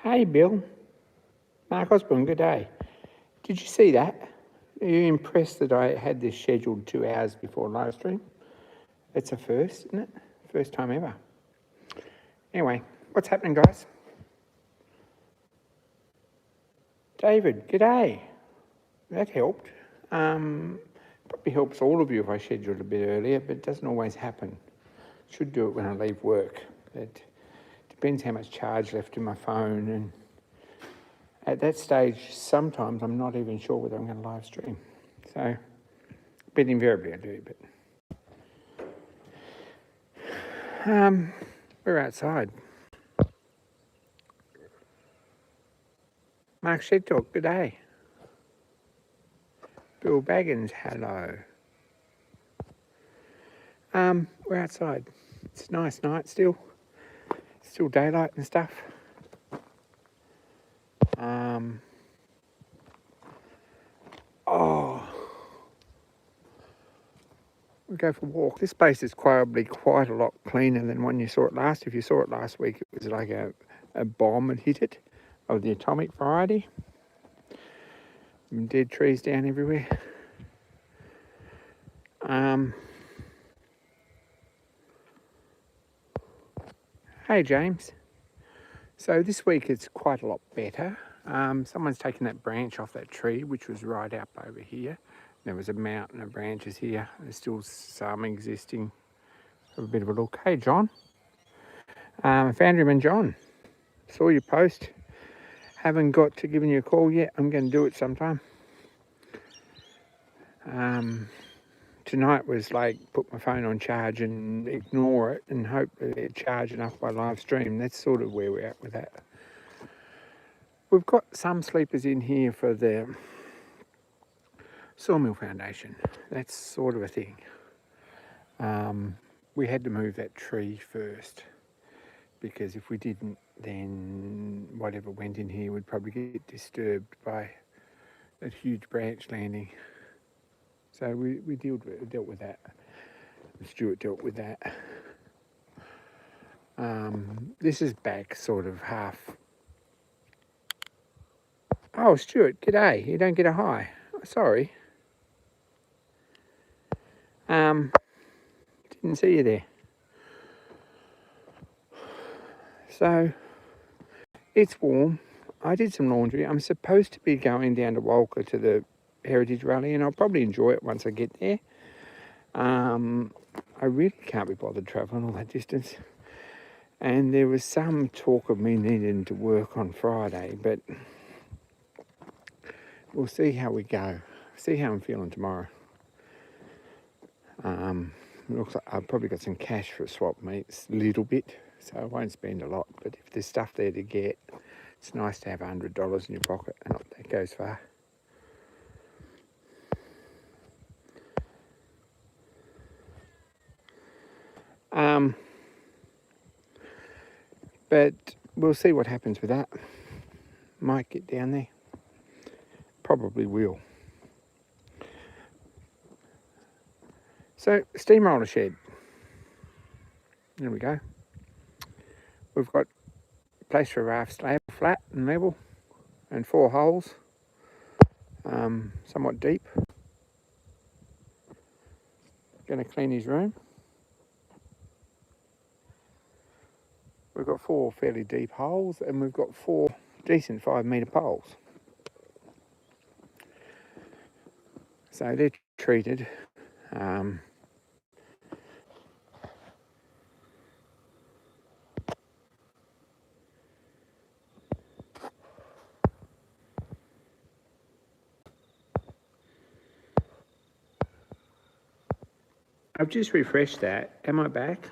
Hey Bill, Mark Osborne, good day. Did you see that? Are you impressed that I had this scheduled 2 hours before live stream? It's a first, isn't it? First time ever. Anyway, what's happening, guys? David, good day. That helped. Probably helps all of you if I scheduled a bit earlier, but it doesn't always happen. Should do it when I leave work. It depends how much charge left in my phone, and at that stage, sometimes I'm not even sure whether I'm going to live stream. So, but invariably I do. But we're outside. Mark Shedtalk, good day. Bill Baggins, hello. We're outside. It's a nice night still. Still daylight and stuff. We go for a walk. This place is probably quite a lot cleaner than when you saw it last. If you saw it last week, it was like a bomb had hit it, of the atomic variety. Dead trees down everywhere. Hey James. So this week it's quite a lot better. Someone's taken that branch off that tree, which was right up over here. There was a mountain of branches here. There's still some existing. Have a bit of a look. Hey John. Foundryman John. Saw your post. Haven't got to giving you a call yet. I'm going to do it sometime. Tonight was like put my phone on charge and ignore it and hope that it charge enough by live stream. That's sort of where we're at with that. We've got some sleepers in here for the Sawmill Foundation. That's sort of a thing. We had to move that tree first, because if we didn't, then whatever went in here would probably get disturbed by that huge branch landing. So we dealt with that. Stuart dealt with that. This is back sort of half. Oh, Stuart, g'day. You don't get a hi. Sorry. Didn't see you there. So, it's warm. I did some laundry. I'm supposed to be going down to Walker to the Heritage Rally, and I'll probably enjoy it once I get there. I really can't be bothered travelling all that distance. And there was some talk of me needing to work on Friday, but we'll see how we go. See how I'm feeling tomorrow. Looks like I've probably got some cash for swap meets, a little bit, so I won't spend a lot. But if there's stuff there to get, it's nice to have $100 in your pocket, and that goes far. But we'll see what happens with that. Might get down there. Probably will. So, steamroller shed. There we go. We've got a place for a raft slab, flat and level, and 4 holes. Somewhat deep. Going to clean his room. We've got 4 fairly deep holes, and we've got 4 decent 5-metre poles. So they're treated. I've just refreshed that. Am I back?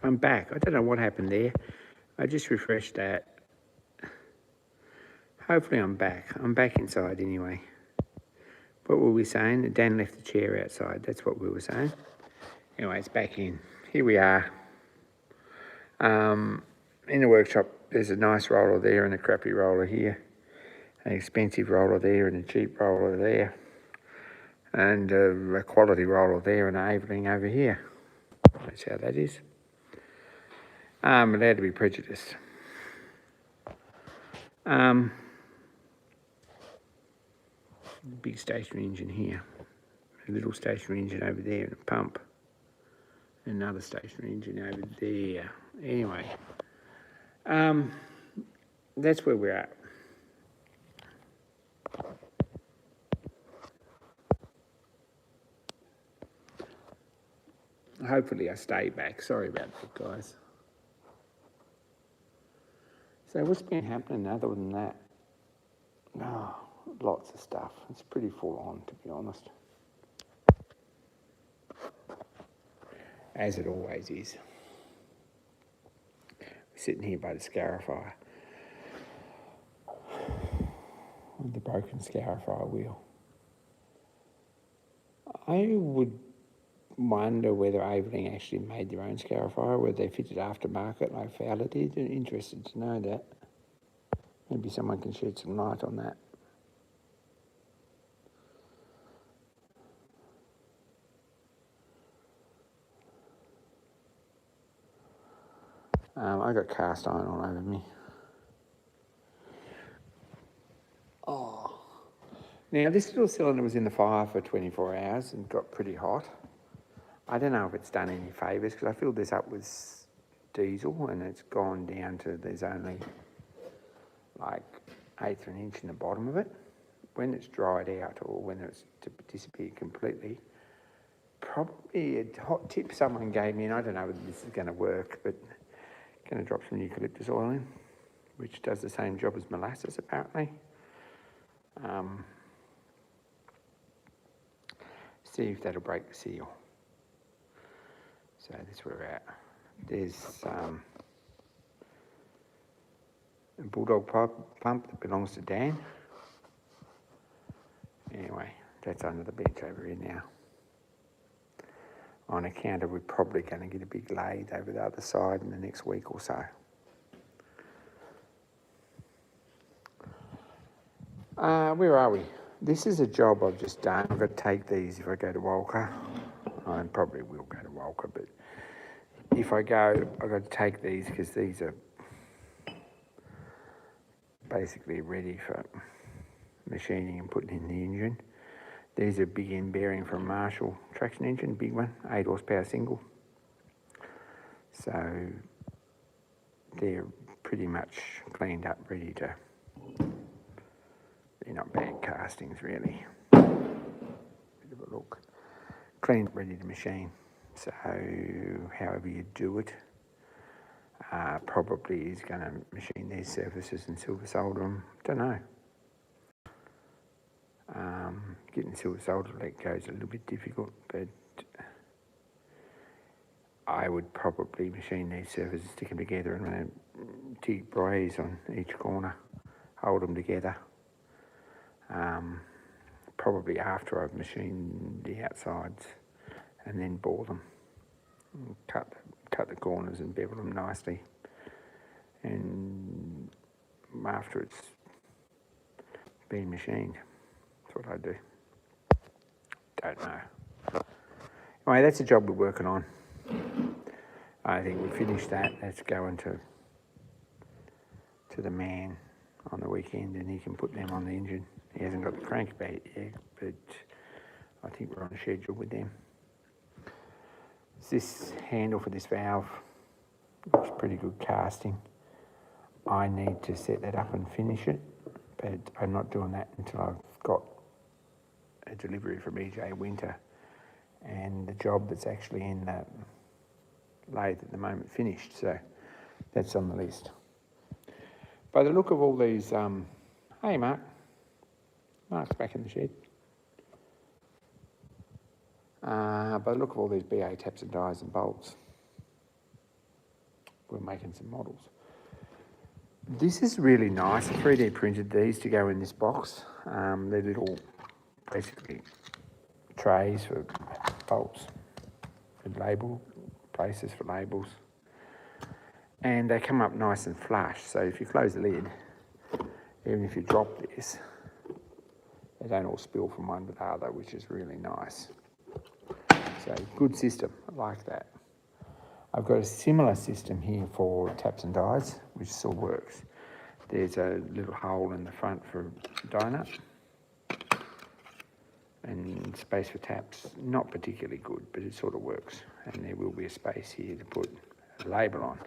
I'm back. I don't know what happened there. I just refreshed that. Hopefully I'm back. I'm back inside anyway. What were we saying? Dan left the chair outside. That's what we were saying. Anyway, it's back in. Here we are. In the workshop, there's a nice roller there and a crappy roller here. An expensive roller there and a cheap roller there. And a quality roller there and an Aveling over here. That's how that is. I'm allowed to be prejudiced. Big stationary engine here, a little stationary engine over there, and a pump, another stationary engine over there. Anyway, that's where we're at. Hopefully I stay back. Sorry about that, guys. So what's been happening other than that? Oh, lots of stuff. It's pretty full on, to be honest. As it always is. We're sitting here by the scarifier. With the broken scarifier wheel. I would wonder whether Aveling actually made their own scarifier, whether they fitted aftermarket like Fowler did. I'm interested to know that. Maybe someone can shed some light on that. I got cast iron all over me. Oh. Now, this little cylinder was in the fire for 24 hours and got pretty hot. I don't know if it's done any favours because I filled this up with diesel and it's gone down to there's only like 1/8 of an inch in the bottom of it. When it's dried out or when it's disappeared completely, probably a hot tip someone gave me, and I don't know whether this is going to work, but going to drop some eucalyptus oil in, which does the same job as molasses apparently. See if that'll break the seal. So that's where we're at. There's a bulldog pump that belongs to Dan. Anyway, that's under the bench over here now. On account of we're probably going to get a big lathe over the other side in the next week or so. Where are we? This is a job I've just done. I've got to take these if I go to Walker. I probably will go to Walker, but if I go, I've got to take these because these are basically ready for machining and putting in the engine. These are big end bearing from Marshall traction engine, big one, 8 horsepower single. So they're pretty much cleaned up, ready to, they're not bad castings really. Bit of a look. Cleaned, ready to machine. So however you do it, probably is going to machine these surfaces and silver solder them. Don't know. Getting silver solder to let go is a little bit difficult, but I would probably machine these surfaces, stick them together and run a TIG braze on each corner, hold them together. Probably after I've machined the outsides and then bore them. Cut the corners and bevel them nicely. And after it's been machined, that's what I do. Don't know. Anyway, that's the job we're working on. I think we've finished that. That's going to the man on the weekend and he can put them on the engine. He hasn't got the crankbait yet, but I think we're on a schedule with them. This handle for this valve looks pretty good casting. I need to set that up and finish it, but I'm not doing that until I've got a delivery from EJ Winter and the job that's actually in the lathe at the moment finished, so that's on the list. By the look of all these, hey Mark, Mark's back in the shed. By the look of all these BA taps and dies and bolts, we're making some models. This is really nice. I 3D printed these to go in this box. They're little, basically, trays for bolts and label places for labels. And they come up nice and flush. So if you close the lid, even if you drop this, they don't all spill from one to the other, which is really nice. So good system, I like that. I've got a similar system here for taps and dies, which still works. There's a little hole in the front for die nut and space for taps. Not particularly good, but it sort of works. And there will be a space here to put a label on,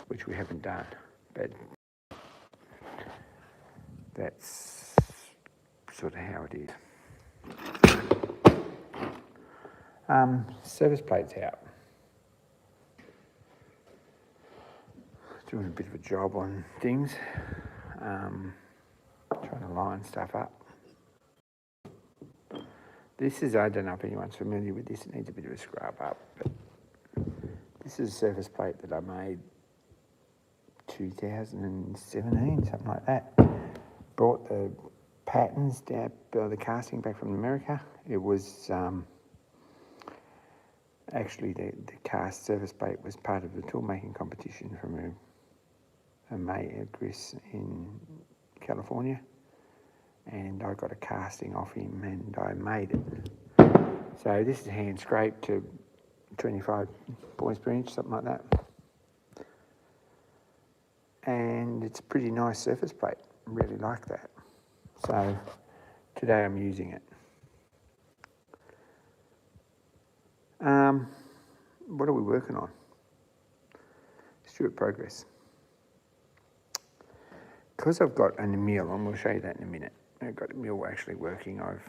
which we haven't done, but that's sort of how it is. Service plate's out. Doing a bit of a job on things, trying to line stuff up. This is, I don't know if anyone's familiar with this, it needs a bit of a scrub up, but this is a surface plate that I made 2017, something like that. Brought the patterns down, the casting back from America. It was actually the cast surface plate was part of the tool making competition from a mate, Chris, in California. And I got a casting off him and I made it. So this is hand scraped to 25 points per inch, something like that. And it's a pretty nice surface plate, really like that. So today I'm using it. What are we working on? Stuart Progress. Because I've got a mill, and we'll show you that in a minute. I've got a mill actually working. I've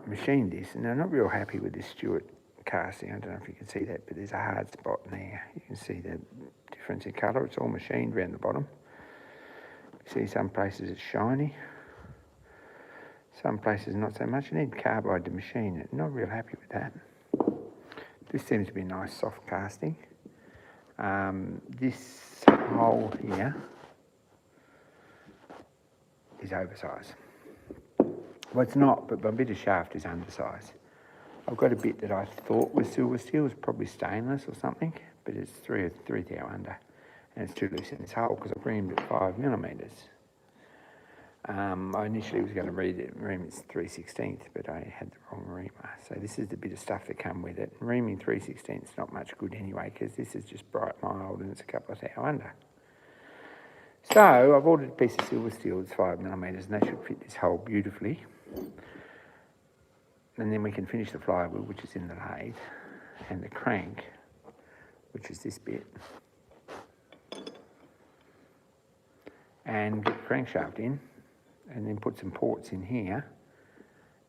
machined this, and I'm not real happy with this Stuart casting. I don't know if you can see that, but there's a hard spot in there. You can see the difference in colour. It's all machined around the bottom. You see some places it's shiny, some places not so much. I need carbide to machine it. Not real happy with that. This seems to be a nice soft casting. This hole here is oversized. Well, it's not, but my bit of shaft is undersized. I've got a bit that I thought was silver steel, it's probably stainless or something, but it's 3 thou under, and it's too loose in this hole because I've reamed it 5mm. I initially was going to ream it 3/16, but I had the wrong reamer. So this is the bit of stuff that come with it. Reaming 3/16 is not much good anyway, because this is just bright mild and it's a couple of thou under. So I've ordered a piece of silver steel that's 5mm, and that should fit this hole beautifully. And then we can finish the flywheel, which is in the lathe, and the crank, which is this bit, and get the crankshaft in, and then put some ports in here,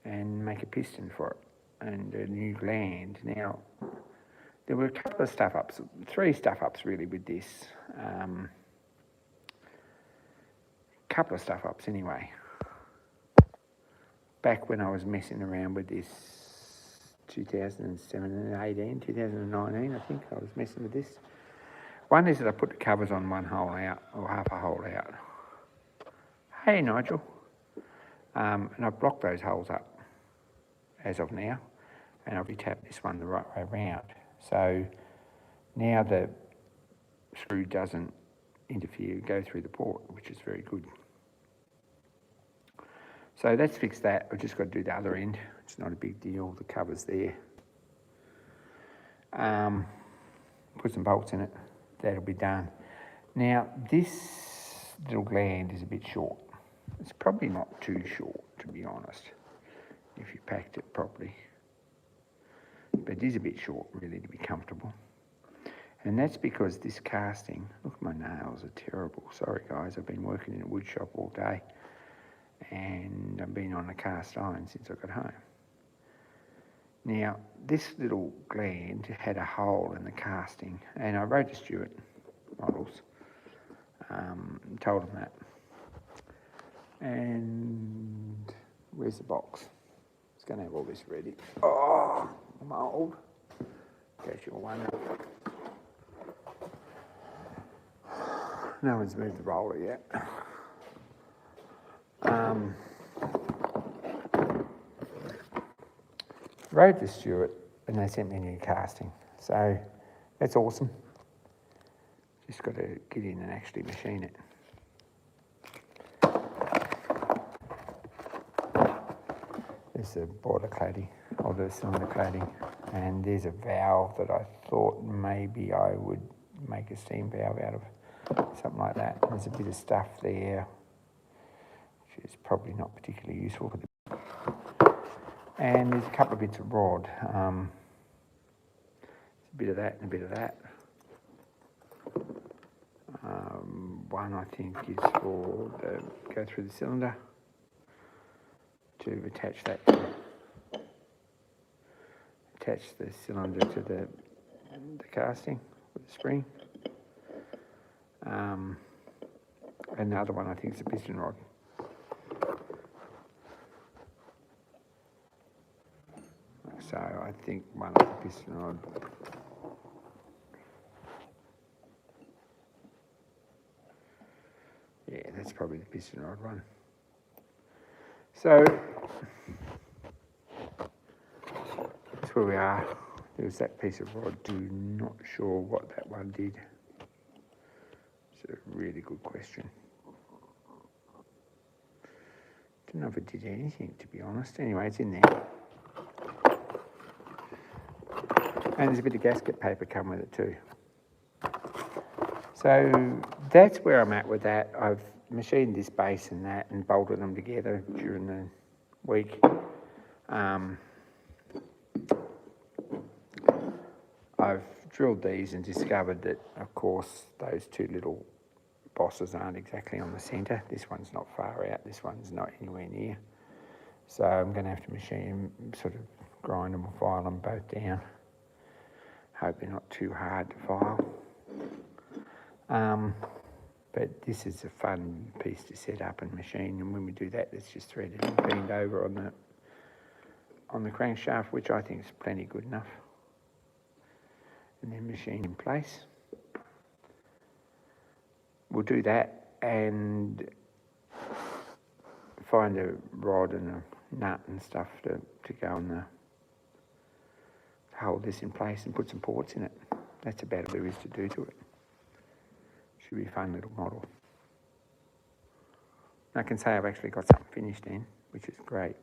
and make a piston for it, and a new gland. Now, there were a couple of stuff-ups, 3 stuff-ups really with this. Couple of stuff-ups anyway. Back when I was messing around with this 2018, 2019, I think I was messing with this. One is that I put the covers on one hole out, or half a hole out. Hey, Nigel. And I've blocked those holes up as of now, and I've retapped this one the right way around. So now the screw doesn't interfere, go through the port, which is very good. So that's fixed that. I've just got to do the other end. It's not a big deal. The cover's there. Put some bolts in it. That'll be done. Now, this little gland is a bit short. It's probably not too short, to be honest, if you packed it properly. But it is a bit short, really, to be comfortable. And that's because this casting, look, my nails are terrible. Sorry, guys, I've been working in a wood shop all day. And I've been on a cast iron since I got home. Now, this little gland had a hole in the casting, and I wrote to Stuart Models, told him that. And where's the box? It's going to have all this ready. Oh, I'm old, in case you're wondering. No one's moved the roller yet. Wrote to Stuart and they sent me a new casting, so that's awesome. Just got to get in and actually machine it. There's the border cladding, or the cylinder cladding. And there's a valve that I thought maybe I would make a steam valve out of, something like that. There's a bit of stuff there, which is probably not particularly useful for the... And there's a couple of bits of rod. A bit of that and a bit of that. One I think is for the go through the cylinder, to attach that, attach the cylinder to the casting with the spring. And the other one I think is a piston rod. So I think one of the piston rod. Yeah, that's probably the piston rod one. So that's where we are. There was that piece of rod. Not sure what that one did. It's a really good question. Don't know if it did anything, to be honest. Anyway, it's in there. And there's a bit of gasket paper come with it too. So that's where I'm at with that. I've machined this base and that and bolted them together during the week. I've drilled these and discovered that, of course, those two little bosses aren't exactly on the centre. This one's not far out, this one's not anywhere near. So I'm going to have to machine them, sort of grind them or file them both down. Hope they're not too hard to file. But this is a fun piece to set up and machine, and when we do that, it's just threaded and bend over on the crankshaft, which I think is plenty good enough. And then machine in place. We'll do that and find a rod and a nut and stuff to go on the hold this in place and put some ports in it. That's about all there is to do to it. Should be a fun little model. I can say I've actually got something finished in, which is great.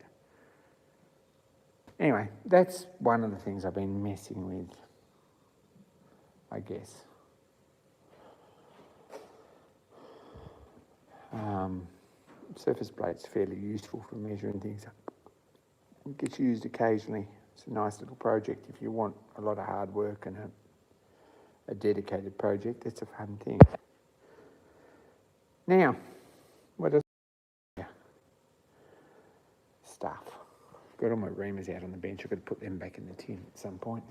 Anyway, that's one of the things I've been messing with, I guess. Surface plate's fairly useful for measuring things. It gets used occasionally. It's a nice little project if you want a lot of hard work and a dedicated project. It's a fun thing. Now, what else? Stuff. Got all my reamers out on the bench. I've got to put them back in the tin at some point.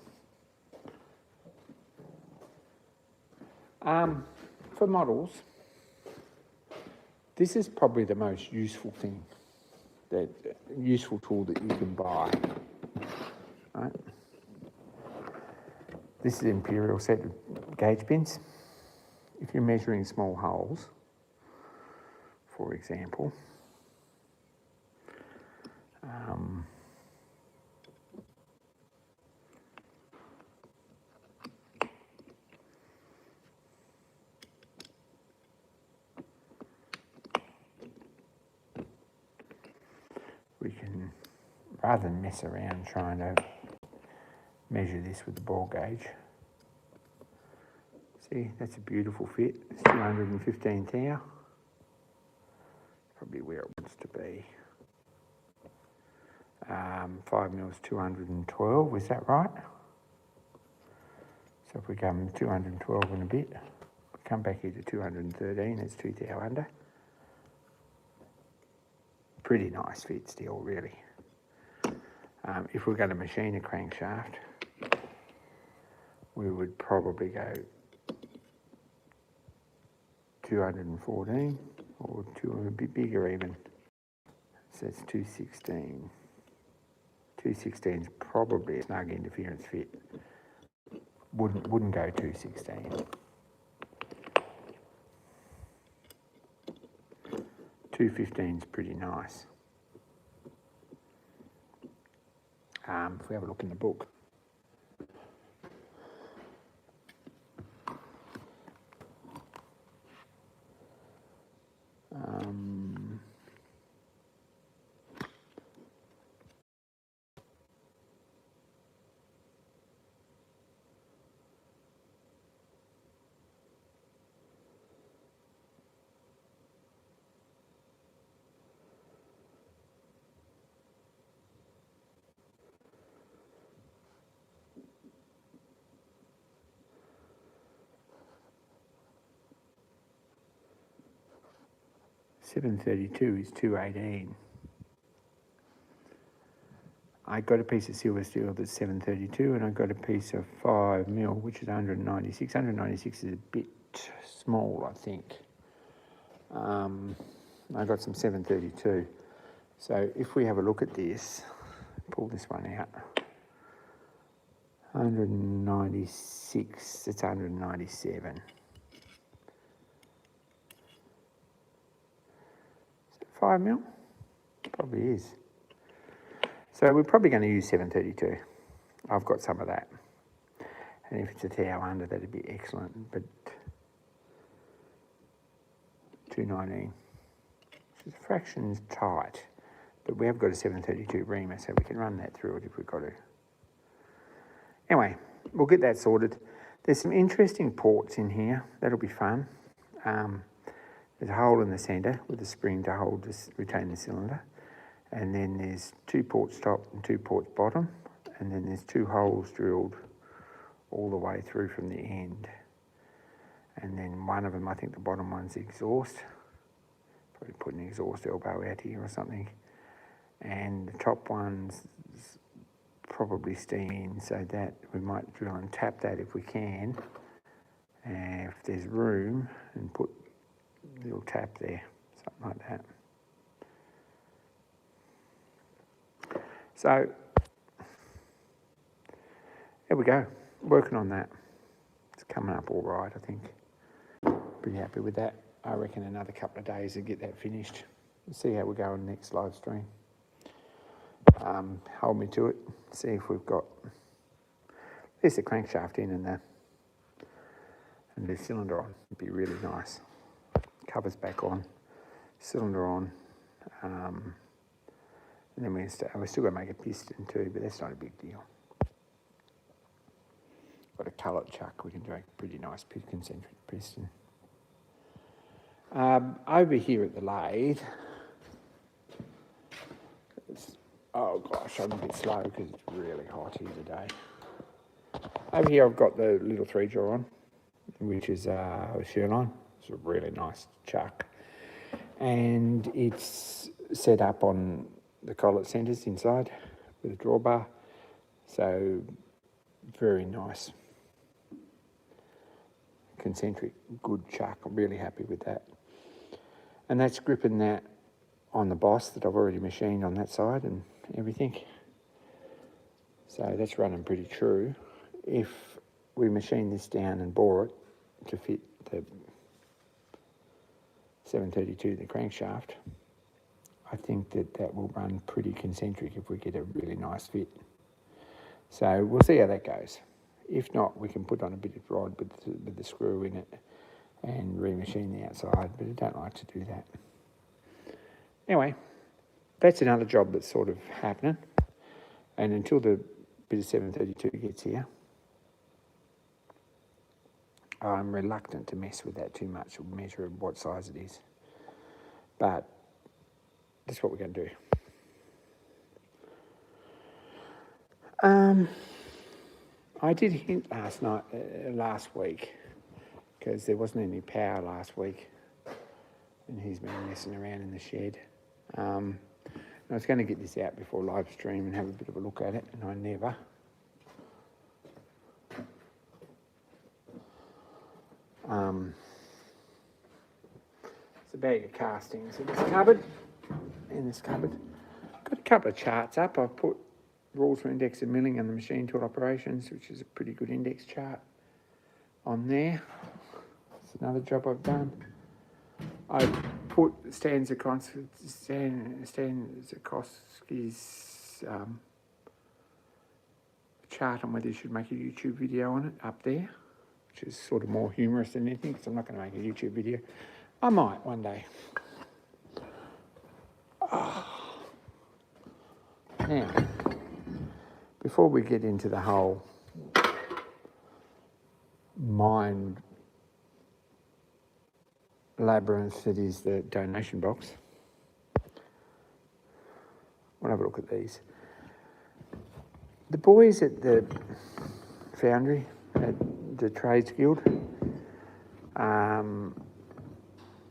For models, this is probably the most useful thing, useful tool that you can buy. Right? This is an Imperial set of gauge pins. If you're measuring small holes, for example, we can, rather than mess around trying to measure this with the ball gauge. See, that's a beautiful fit. It's 215 thou. Probably where it wants to be. 5mm 212, is that right? So if we come 212 and a bit, we come back here to 213, it's 2 thou under. Pretty nice fit still, really. If we're going to machine a crankshaft, we would probably go 214 or a bit bigger even. So it's 216. 216 is probably a snug interference fit. Wouldn't go 216. 215 is pretty nice. If we have a look in the book. 732 is 218. I got a piece of silver steel that's 732, and I got a piece of 5mm, which is 196. 196 is a bit small, I think. I got some 732. So if we have a look at this, pull this one out. 196, it's 197. Is it 5mm? Probably is. So we're probably going to use 732. I've got some of that. And if it's a thou under, that'd be excellent. But 219. The fraction's tight, but we have got a 732 reamer, so we can run that through it if we've got to. Anyway, we'll get that sorted. There's some interesting ports in here. That'll be fun. There's a hole in the centre with a spring to hold retain the cylinder. And then there's 2 ports top and 2 ports bottom. And then there's 2 holes drilled all the way through from the end. And then one of them, I think the bottom one's the exhaust. Probably put an exhaust elbow out here or something. And the top one's probably steam in, so that we might drill and tap that if we can. And if there's room, and put a little tap there, something like that. So, there we go, working on that. It's coming up all right, I think. Pretty happy with that. I reckon another couple of days to get that finished. We'll see how we go on the next live stream. Hold me to it, see if we've got, there's the crankshaft in and the cylinder on. It'd be really nice. Covers back on, cylinder on, and then we're still going to make a piston too, but that's not a big deal. Got a cullet chuck, we can make a pretty nice concentric piston. Over here at the lathe, oh gosh, I'm a bit slow because it's really hot here today. Over here I've got the little 3-jaw on, which is a Sherline. It's a really nice chuck. And it's set up on the collet centres inside with a drawbar. So very nice. Concentric, good chuck. I'm really happy with that. And that's gripping that on the boss that I've already machined on that side and everything. So that's running pretty true. If we machine this down and bore it to fit the 732, the crankshaft, I think that will run pretty concentric if we get a really nice fit. So we'll see how that goes. If not, we can put on a bit of rod with the screw in it and remachine the outside, but I don't like to do that. Anyway, that's another job that's sort of happening. And until the bit of 732 gets here, I'm reluctant to mess with that too much or measure what size it is. But that's what we're going to do. I did hint last week, because there wasn't any power last week, and he's been messing around in the shed. I was going to get this out before live stream and have a bit of a look at it, and I never. It's a bag of castings in this cupboard. Got a couple of charts up. I've put rules for index and milling and the machine tool operations, which is a pretty good index chart on there. It's another job I've done. I put Stan Zakowski's chart on whether you should make a YouTube video on it up there, which is sort of more humorous than anything, because I'm not going to make a YouTube video. I might one day. Now, before we get into the whole mind labyrinth that is the donation box, we'll have a look at these. The boys at the foundry, at the Trades Guild,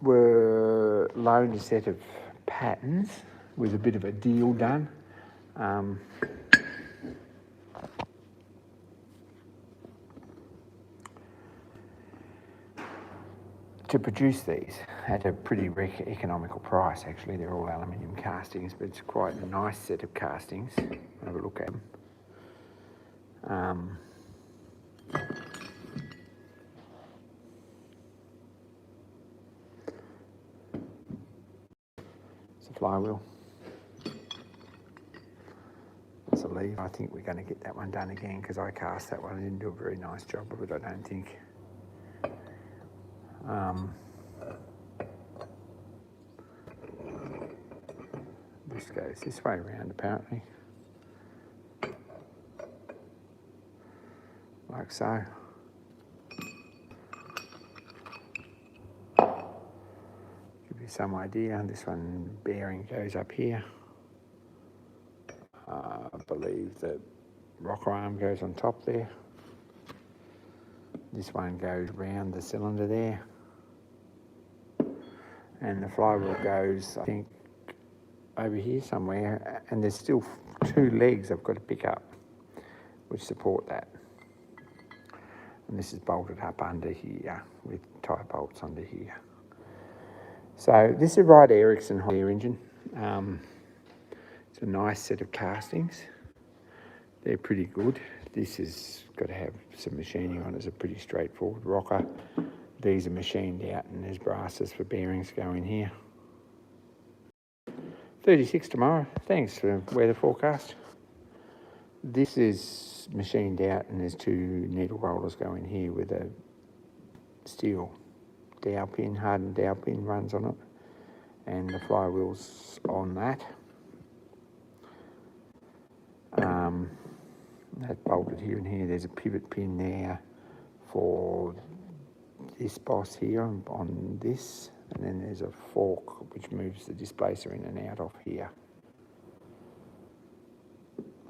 were loaned a set of patterns with a bit of a deal done. To produce these at a pretty economical price. Actually, they're all aluminium castings, but it's quite a nice set of castings. Have a look at them. It's a flywheel. It's a lever. I think we're going to get that one done again because I cast that one. I didn't do a very nice job of it, I don't think. This goes this way around apparently. Like so. Give you some idea. This one bearing goes up here. I believe the rocker arm goes on top there. This one goes round the cylinder there. And the flywheel goes, I think, over here somewhere. And there's still 2 legs I've got to pick up, which support that. And this is bolted up under here with tie bolts under here. So this is a Wright Ericsson hot air engine. It's a nice set of castings. They're pretty good. This has got to have some machining on it. It's a pretty straightforward rocker. These are machined out and there's brasses for bearings going here. 36 tomorrow. Thanks for the weather forecast. This is machined out and there's 2 needle rollers going here with a steel dowel pin, hardened dowel pin runs on it. And the flywheel's on that. That bolted here and here. There's a pivot pin there for this boss here on this, and then there's a fork which moves the displacer in and out off here,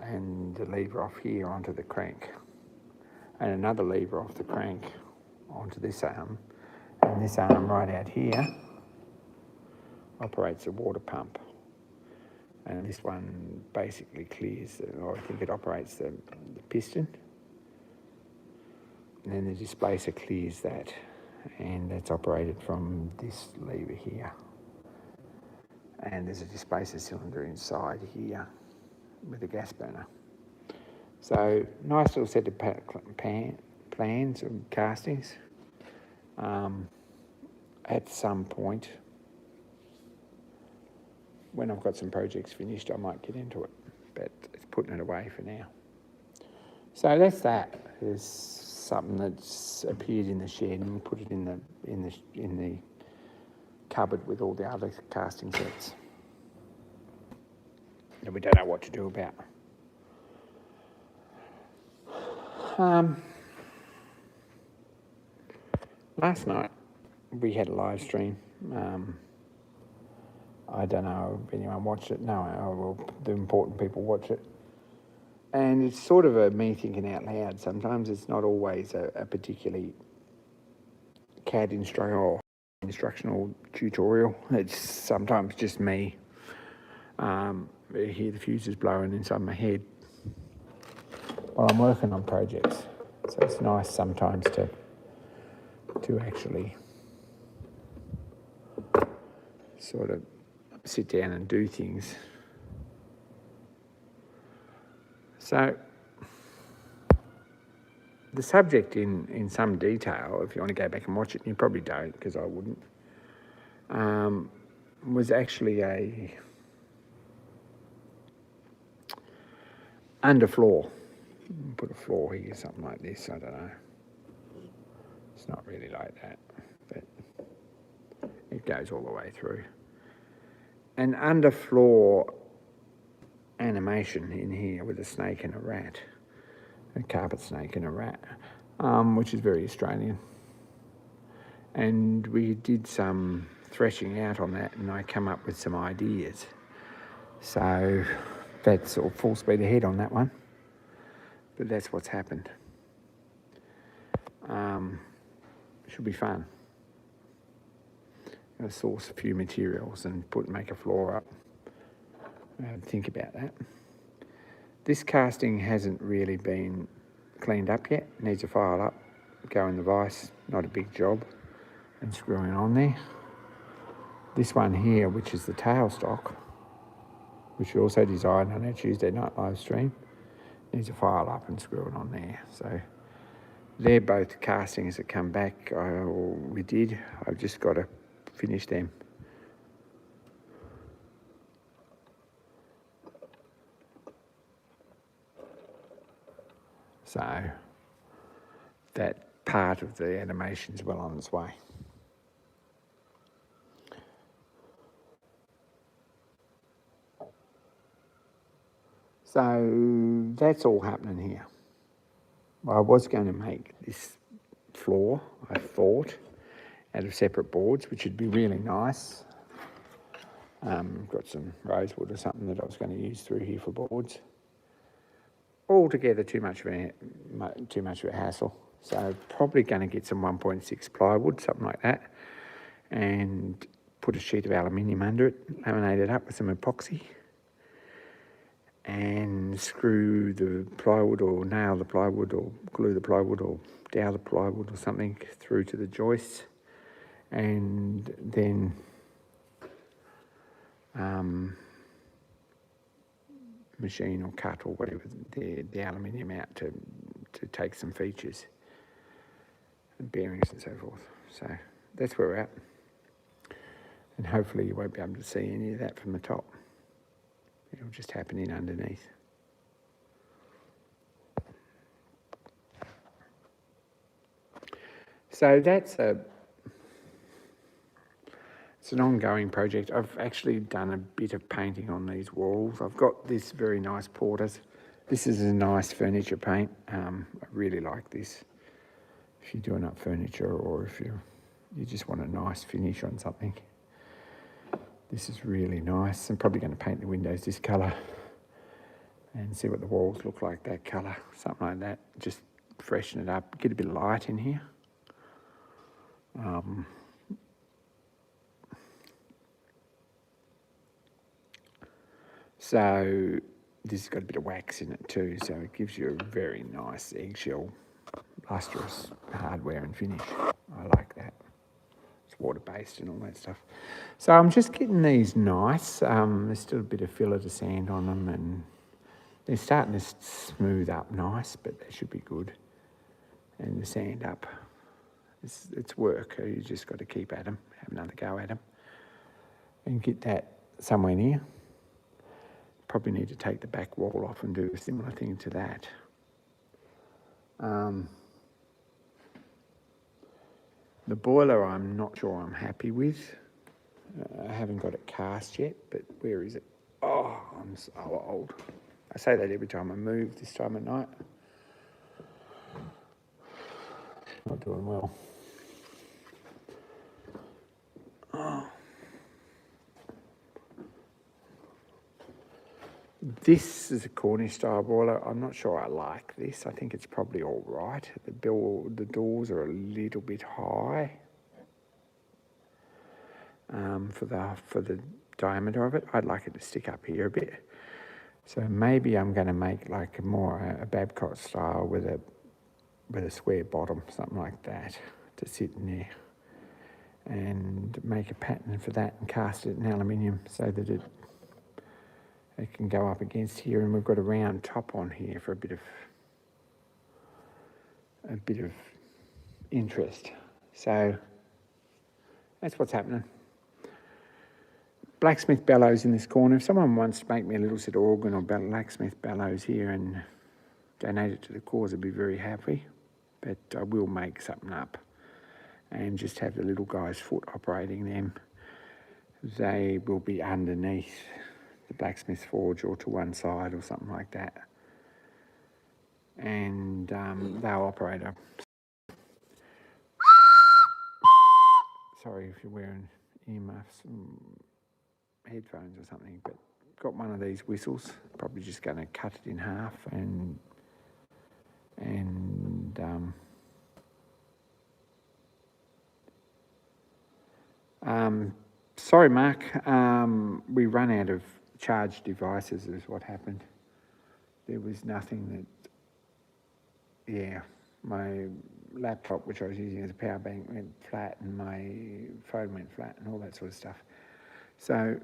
and the lever off here onto the crank, and another lever off the crank onto this arm, and this arm right out here operates a water pump. And this one basically clears, or I think it operates the piston. And then the displacer clears that. And that's operated from this lever here. And there's a displacer cylinder inside here with a gas burner. So nice little set of plans and castings. At some point, when I've got some projects finished, I might get into it, but it's putting it away for now. So that's that. There's something that's appeared in the shed, and we'll put it in the cupboard with all the other casting sets that we don't know what to do about. Last night we had a live stream. I don't know if anyone watched it. No, well, the important people watch it. And it's sort of me thinking out loud. Sometimes it's not always a particularly CAD instructional tutorial. It's sometimes just me. I hear the fuses blowing inside my head while I'm working on projects. So it's nice sometimes to actually sort of sit down and do things. So the subject in some detail, if you want to go back and watch it, and you probably don't because I wouldn't, was actually a underfloor. Put a floor here, something like this, I don't know. It's not really like that, but it goes all the way through. An underfloor animation in here with a snake and a rat, a carpet snake and a rat, which is very Australian. And we did some threshing out on that, and I come up with some ideas. So that's all full speed ahead on that one. But that's what's happened. Should be fun. going to source a few materials and make a floor up. Think about that. This casting hasn't really been cleaned up yet. It needs a file up, go in the vise, not a big job, and screwing on there. This one here, which is the tailstock, which we also designed on our Tuesday night live stream, needs a file up and screw it on there. So they're both castings that come back. We did. I've just got to finish them. So that part of the animation's well on its way. So that's all happening here. I was going to make this floor, I thought, out of separate boards, which would be really nice. Got some rosewood or something that I was going to use through here for boards. Altogether too much of a hassle. So probably going to get some 1.6 plywood, something like that, and put a sheet of aluminium under it, laminate it up with some epoxy, and screw the plywood or nail the plywood or glue the plywood or dowel the plywood or something through to the joists, and then machine or cut or whatever the aluminium out to take some features and bearings and so forth. So that's where we're at, and hopefully you won't be able to see any of that from the top. It'll just happen in underneath. So it's an ongoing project. I've actually done a bit of painting on these walls. I've got this very nice Porter's. This is a nice furniture paint. I really like this. If you're doing up furniture or if you just want a nice finish on something. This is really nice. I'm probably going to paint the windows this colour and see what the walls look like that colour, something like that. Just freshen it up, get a bit of light in here. So this has got a bit of wax in it too, so it gives you a very nice eggshell, lustrous hardware and finish. I like that. It's water-based and all that stuff. So I'm just getting these nice. There's still a bit of fillet of sand on them, and they're starting to smooth up nice, but they should be good. And the sand up, it's work. You just got to keep at them, have another go at them, and get that somewhere near. Probably need to take the back wall off and do a similar thing to that. The boiler I'm not sure I'm happy with. I haven't got it cast yet, but where is it? Oh, I'm so old. I say that every time I move this time of night. Not doing well. Oh. This is a Cornish style boiler. I'm not sure I like this. I think it's probably all right. The doors are a little bit high for the diameter of it. I'd like it to stick up here a bit. So maybe I'm going to make like a Babcock style with a square bottom, something like that, to sit in there, and make a pattern for that and cast it in aluminium so that it can go up against here, and we've got a round top on here for a bit of interest. So that's what's happening. Blacksmith bellows in this corner. If someone wants to make me a little set of organ or blacksmith bellows here and donate it to the cause, I'd be very happy. But I will make something up and just have the little guy's foot operating them. They will be underneath the blacksmith forge or to one side or something like that. And they'll operate a... Sorry if you're wearing earmuffs and headphones or something, but got one of these whistles. Probably just going to cut it in half and Sorry, Mark. We run out of charged devices is what happened. There was nothing that, yeah, my laptop, which I was using as a power bank, went flat and my phone went flat and all that sort of stuff. So,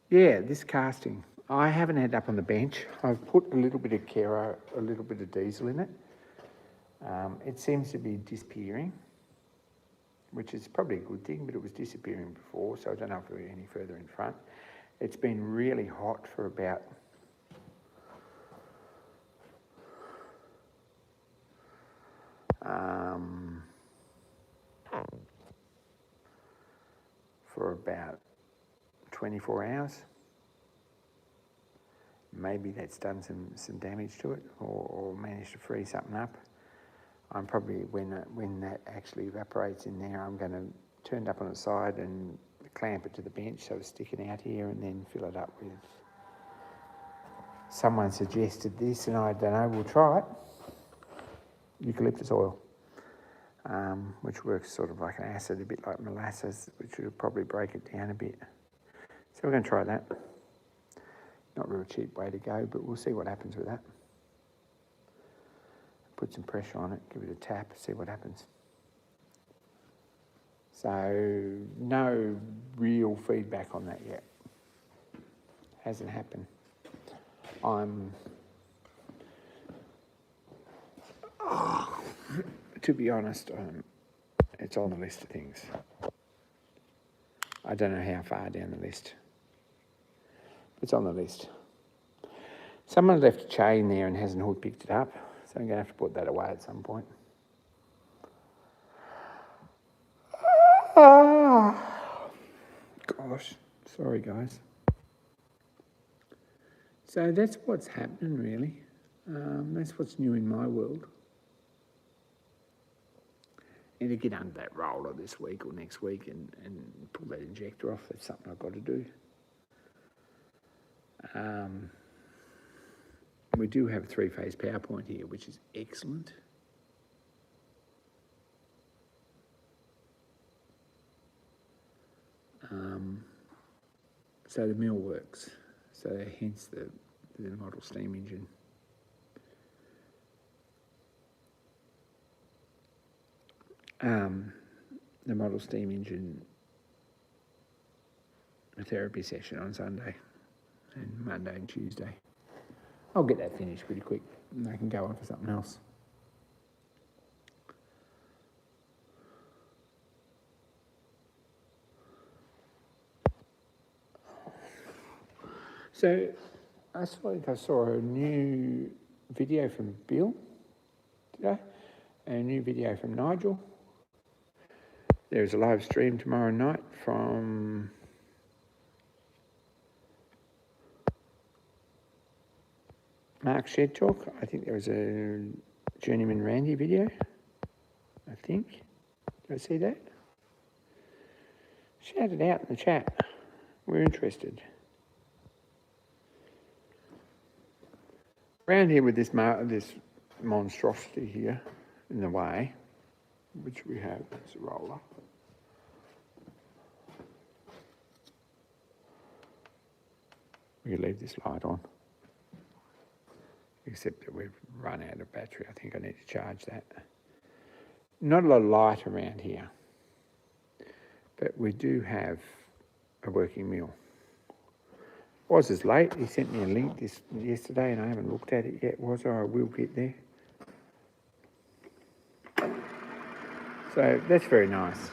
yeah, this casting, I haven't had it up on the bench. I've put a little bit of Kero, a little bit of diesel in it. It seems to be disappearing, which is probably a good thing, but it was disappearing before, so I don't know if we're any further in front. It's been really hot for about for about 24 hours. Maybe that's done some damage to it or managed to free something up. I'm probably, when that actually evaporates in there, I'm going to turn it up on its side and clamp it to the bench so it's sticking out here and then fill it up with, someone suggested this and I don't know, we'll try it, eucalyptus oil, which works sort of like an acid, a bit like molasses, which will probably break it down a bit. So we're going to try that. Not a real cheap way to go, but we'll see what happens with that. Put some pressure on it, give it a tap, see what happens. So no real feedback on that yet. Hasn't happened. To be honest, it's on the list of things. I don't know how far down the list. It's on the list. Someone left a chain there and hasn't picked it up, so I'm going to have to put that away at some point. Gosh, sorry guys. So that's what's happening really. That's what's new in my world. Need to get under that roller this week or next week and pull that injector off. That's something I've got to do. We do have a 3-phase power point here, which is excellent. So the mill works. So hence the model steam engine. The model steam engine therapy session on Sunday and Monday and Tuesday. I'll get that finished pretty quick and I can go on for something else. So I saw a new video from Bill today, and a new video from Nigel. There's a live stream tomorrow night from Mark Shed Talk. I think there was a Journeyman Randy video, I think. Did I see that? Shout it out in the chat. We're interested. Around here with this monstrosity here in the way, which we have as a roller. We can leave this light on, except that we've run out of battery. I think I need to charge that. Not a lot of light around here, but we do have a working mill. Was as late, he sent me a link yesterday and I haven't looked at it yet, I will get there. So that's very nice.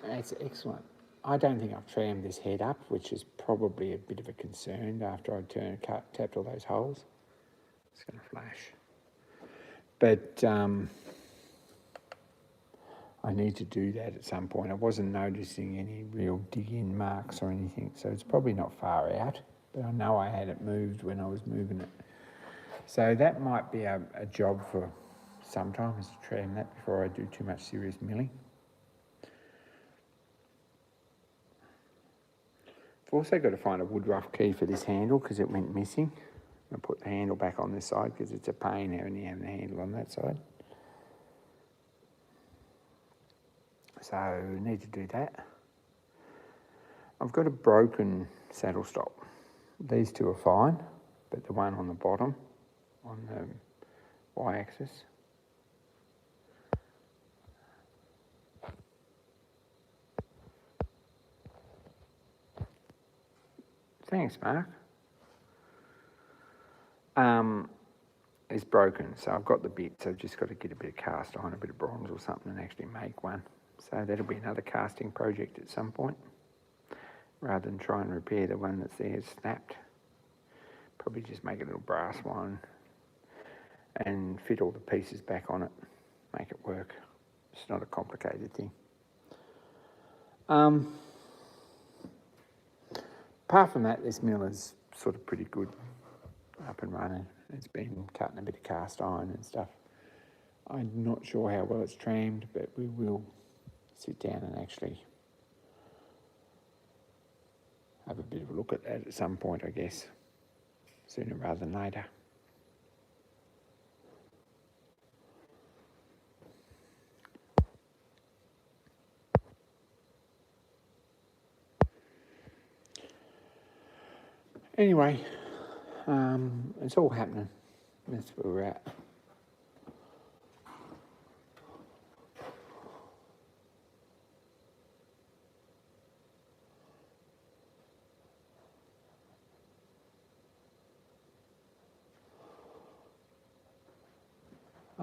That's excellent. I don't think I've trammed this head up, which is probably a bit of a concern after I tapped all those holes. It's going to flash. But I need to do that at some point. I wasn't noticing any real dig-in marks or anything, so it's probably not far out, but I know I had it moved when I was moving it. So that might be a job for sometimes to tram that before I do too much serious milling. I've also got to find a wood rough key for this handle because it went missing. I'll put the handle back on this side because it's a pain having the handle on that side. So need to do that. I've got a broken saddle stop. These two are fine, but the one on the bottom, on the y-axis, thanks, Mark, is broken. So I've got the bits. I've just got to get a bit of cast iron, a bit of bronze or something, and actually make one. So that'll be another casting project at some point, rather than try and repair the one that's there snapped. Probably just make a little brass one and fit all the pieces back on it, make it work. It's not a complicated thing. Apart from that, this mill is sort of pretty good, up and running. It's been cutting a bit of cast iron and stuff. I'm not sure how well it's trammed, but we will sit down and actually have a bit of a look at that at some point, I guess, sooner rather than later. Anyway, it's all happening. That's where we're at.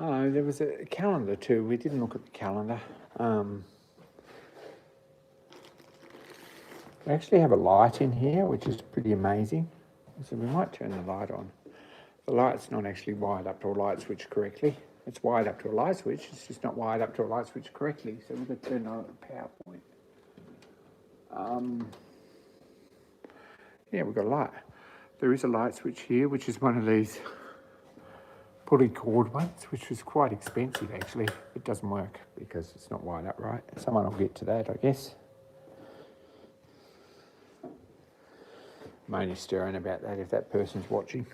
Oh, there was a calendar too. We didn't look at the calendar. We actually have a light in here, which is pretty amazing. So we might turn the light on. The light's not actually wired up to a light switch correctly. It's wired up to a light switch, it's just not wired up to a light switch correctly. So we've got to turn it on at the PowerPoint. Yeah, we've got a light. There is a light switch here, which is one of these pulley cord ones, which was quite expensive actually. It doesn't work because it's not wired up right. Someone will get to that, I guess. I'm only stirring about that if that person's watching.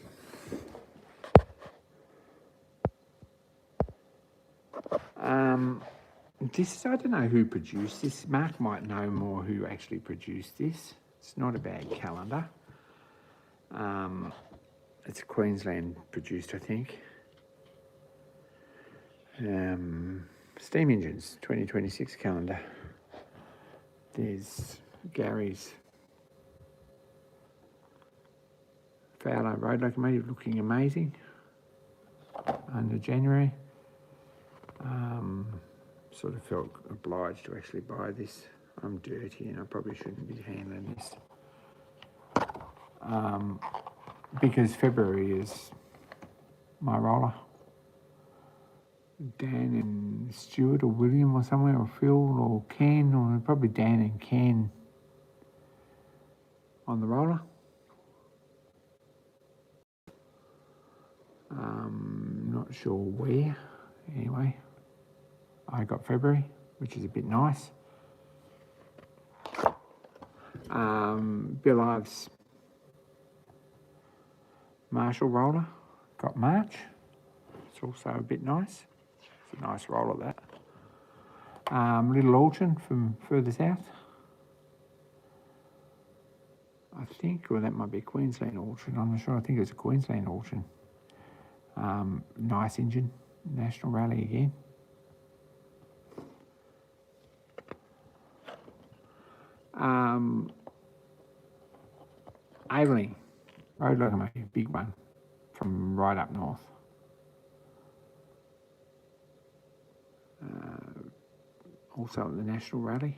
This, I don't know who produced this. Mark might know more who actually produced this. It's not a bad calendar. It's Queensland produced, I think. Steam engines, 2026 calendar. There's Gary's Fowler road locomotive looking amazing under January. Sort of felt obliged to actually buy this. I'm dirty and I probably shouldn't be handling this. Because February is my roller. Dan and Stuart or William or somewhere, or Phil or Ken, or probably Dan and Ken on the roller. Not sure where. Anyway, I got February, which is a bit nice. Bill Ives Marshall roller got March. It's also a bit nice. It's a nice roller, that. Little auction from further south. I think, or that might be a Queensland auction. I'm not sure. I think it's a Queensland auction. Nice engine. National Rally again. Aveling road locomotive, big one from right up north. Also at the National Rally.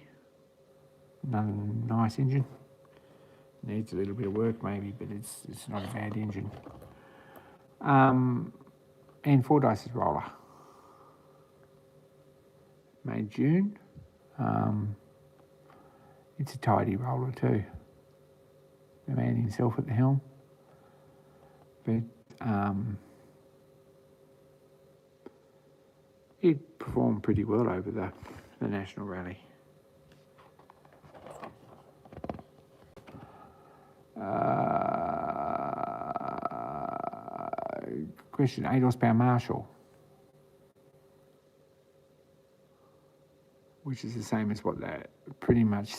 Another nice engine. Needs a little bit of work maybe, but it's not a bad engine. And Fordyce's roller. Made June. It's a tidy roller too. The man himself at the helm. But it performed pretty well over the National Rally. Question, 8 horsepower Marshall, which is the same as what that, pretty much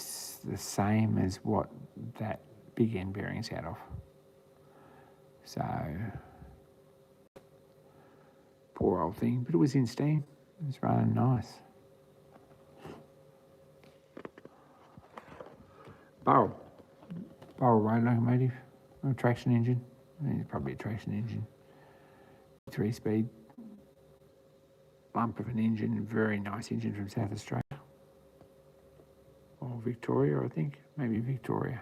the same as what that big end bearing's out of. So, poor old thing, but it was in steam. It was rather nice. Burrell road locomotive, a traction engine. I think it's probably a traction engine. 3-speed lump of an engine, very nice engine from South Australia. Or Victoria, I think. Maybe Victoria.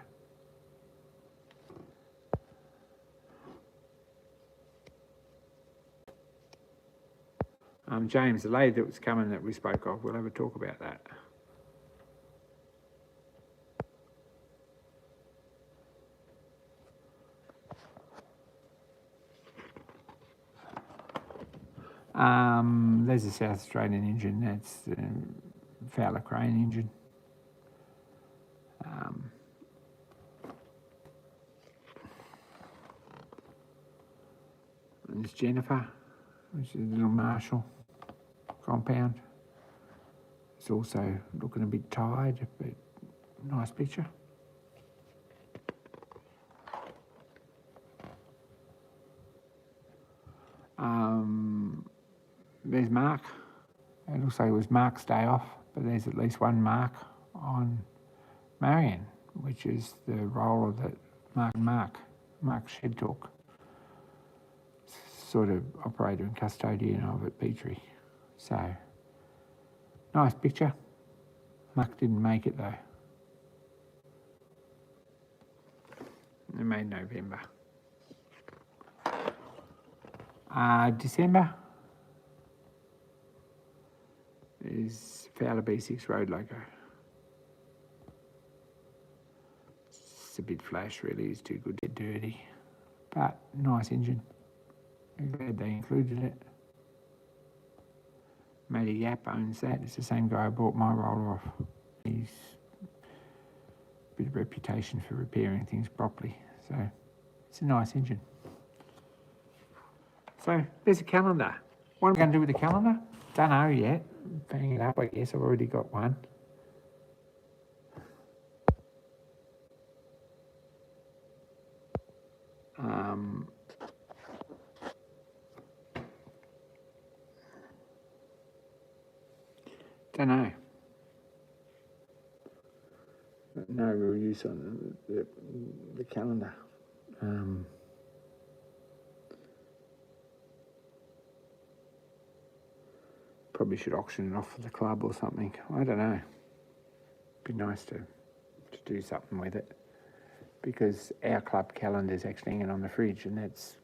James, the lathe that was coming that we spoke of, we'll have a talk about that. There's a South Australian engine, that's the Fowler Crane engine. And there's Jennifer, which is a little Marshall compound. It's also looking a bit tired, but nice picture. There's Mark. It looks like it was Mark's day off, but there's at least one Mark on Marion, which is the role of that Mark Shed Talk, sort of operator and custodian of at Petrie. So, nice picture. Mark didn't make it though. They made November. December is Fowler B6 road logo. It's a bit flash really, it's too good to get dirty. But nice engine. I'm glad they included it. Matty Yap owns that. It's the same guy I bought my roller off. He's a bit of reputation for repairing things properly. So it's a nice engine. So there's a calendar. What am I going to do with the calendar? Don't know yet. Bang it up, I guess. I've already got one. Don't know. No real use on the calendar. Probably should auction it off for the club or something. I don't know. Be nice to do something with it, because our club calendar is actually hanging on the fridge, and that's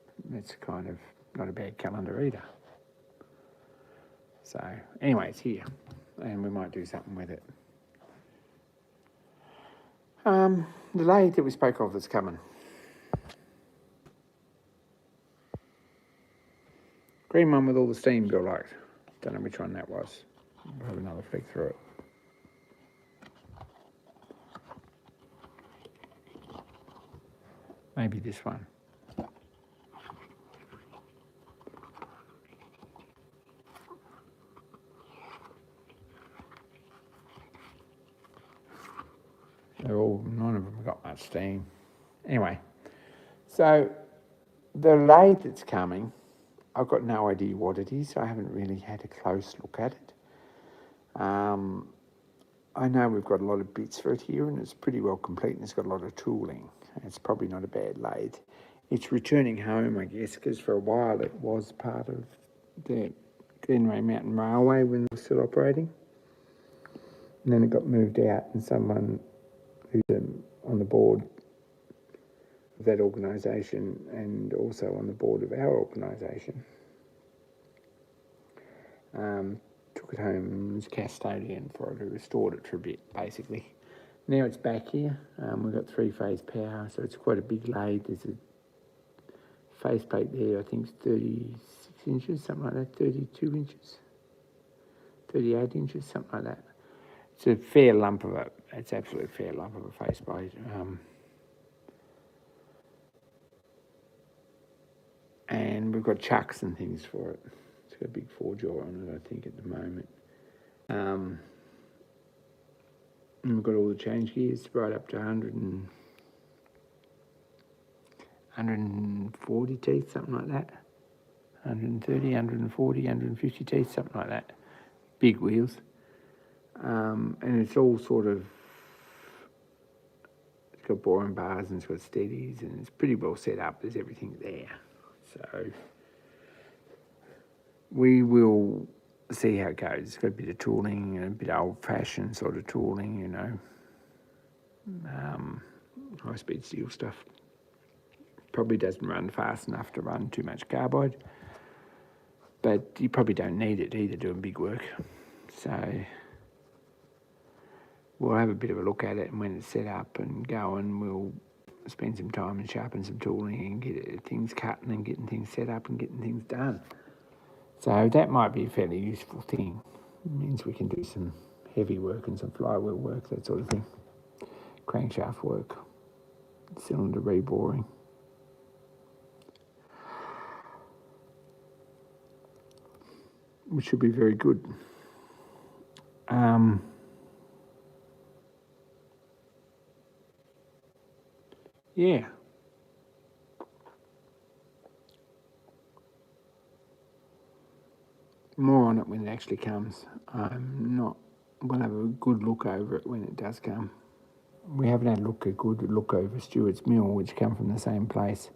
kind of not a bad calendar either. So anyway, it's here, and we might do something with it. The lathe that we spoke of that's coming. Green one with all the steam built out. Don't know which one that was. We'll have another flick through it. Maybe this one. None of them have got much steam. Anyway, so the lathe that's coming, I've got no idea what it is. I haven't really had a close look at it. I know we've got a lot of bits for it here, and it's pretty well complete, and it's got a lot of tooling. It's probably not a bad lathe. It's returning home, I guess, because for a while it was part of the Glenray Mountain Railway when it was still operating. And then it got moved out, and someone who's on the board of that organisation and also on the board of our organisation took it home and was custodian for it, who restored it for a bit, basically. Now it's back here. We've got 3-phase power, so it's quite a big lathe. There's a faceplate there, I think it's 36 inches, something like that, 32 inches, 38 inches, something like that. It's a fair lump of it. It's absolutely a fair lump of a faceplate. And and we've got chucks and things for it. It's got a big 4-jaw on it, I think, at the moment. And we've got all the change gears right up to 140 teeth, something like that. 130, 140, 150 teeth, something like that. Big wheels. And it's all sort of, it's got boring bars and it's got steadies and it's pretty well set up. There's everything there. So we will see how it goes. It's got a bit of tooling and a bit of old-fashioned sort of tooling, you know. High-speed steel stuff. Probably doesn't run fast enough to run too much carbide, but you probably don't need it either doing big work. So we'll have a bit of a look at it, and when it's set up and going, we'll spend some time and sharpen some tooling and get things cutting and getting things set up and getting things done. So that might be a fairly useful thing. It means we can do some heavy work and some flywheel work, that sort of thing. Crankshaft work, cylinder reboring. Which should be very good. Yeah. More on it when it actually comes. We'll have a good look over it when it does come. We haven't had a good look over Stewart's Mill, which come from the same place,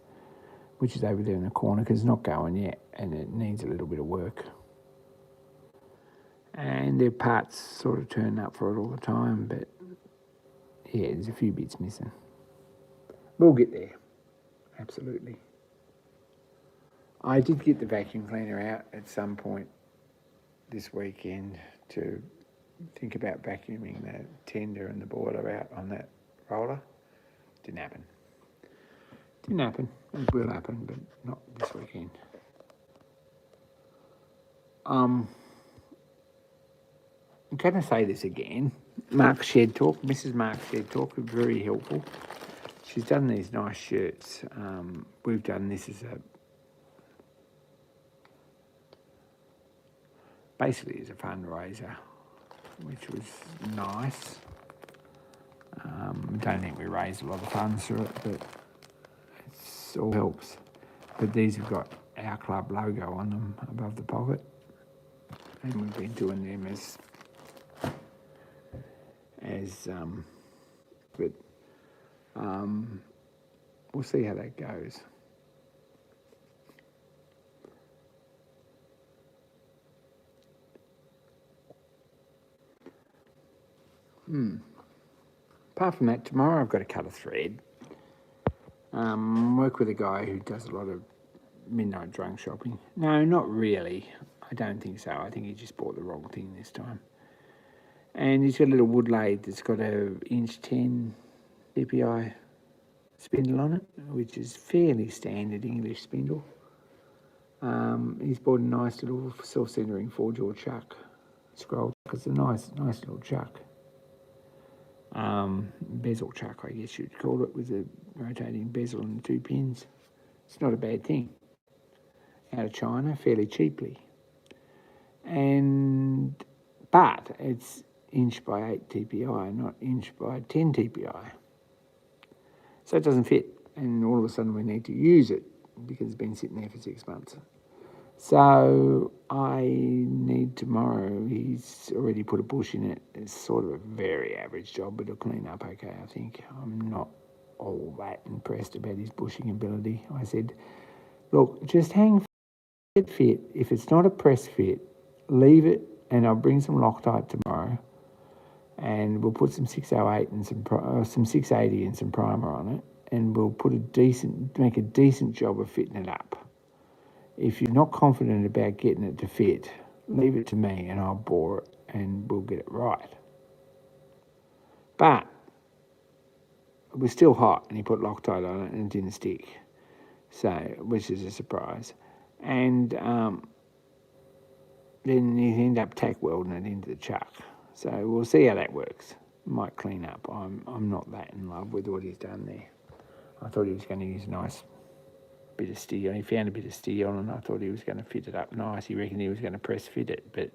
which is over there in the corner, because it's not going yet and it needs a little bit of work. And their parts sort of turn up for it all the time, but yeah, there's a few bits missing. We'll get there, absolutely. I did get the vacuum cleaner out at some point this weekend to think about vacuuming the tender and the boiler out on that roller. Didn't happen. It will happen, but not this weekend. I'm going to say this again. Mrs. Mark's Shed Talk, very helpful. She's done these nice shirts. We've done this as basically as a fundraiser, which was nice. I don't think we raised a lot of funds through it, but it all helps. But these have got our club logo on them above the pocket, and we've been doing them we'll see how that goes. Apart from that, tomorrow I've got to cut a thread. Work with a guy who does a lot of midnight drunk shopping. No, not really. I don't think so. I think he just bought the wrong thing this time. And he's got a little wood lathe that's got a 1'10" DPI spindle on it, which is fairly standard English spindle. He's bought a nice little self-centering 4-jaw chuck, scroll chuck. It's a nice little chuck. Bezel chuck, I guess you'd call it, with a rotating bezel and 2 pins. It's not a bad thing. Out of China, fairly cheaply. But it's inch by 8 TPI, not inch by 10 TPI. So it doesn't fit, and all of a sudden we need to use it because it's been sitting there for 6 months. So I need tomorrow, he's already put a bush in it. It's sort of a very average job, but it'll clean up okay, I think. I'm not all that impressed about his bushing ability. I said, look, just hang it fit. If it's not a press fit, leave it, and I'll bring some Loctite tomorrow, and we'll put some 608 and some 680 and some primer on it, and we'll make a decent job of fitting it up. If you're not confident about getting it to fit, leave it to me and I'll bore it and we'll get it right. But it was still hot and he put Loctite on it and it didn't stick, so which is a surprise. And then you end up tack welding it into the chuck. So we'll see how that works. Might clean up. I'm not that in love with what he's done there. I thought he was going to use a nice bit of steel. He found a bit of steel, and I thought he was going to fit it up nice. He reckoned he was going to press fit it, but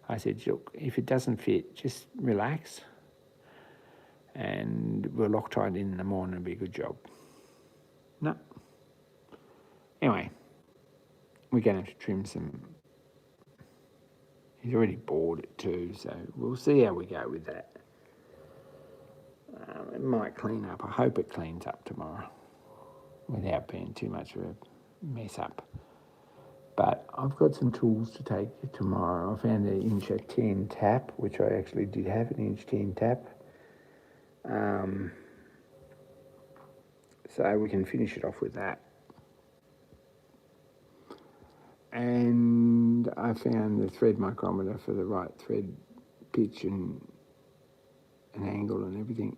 I said, look, if it doesn't fit, just relax, and we'll Loctite in the morning. It'll be a good job. No. Anyway, we're going to have to trim some. He's already bought it too, so we'll see how we go with that. It might clean up. I hope it cleans up tomorrow without being too much of a mess up. But I've got some tools to take tomorrow. I found an 1" 10" tap, which I actually did have, an 1" 10" tap. So we can finish it off with that. And I found the thread micrometer for the right thread pitch and angle and everything.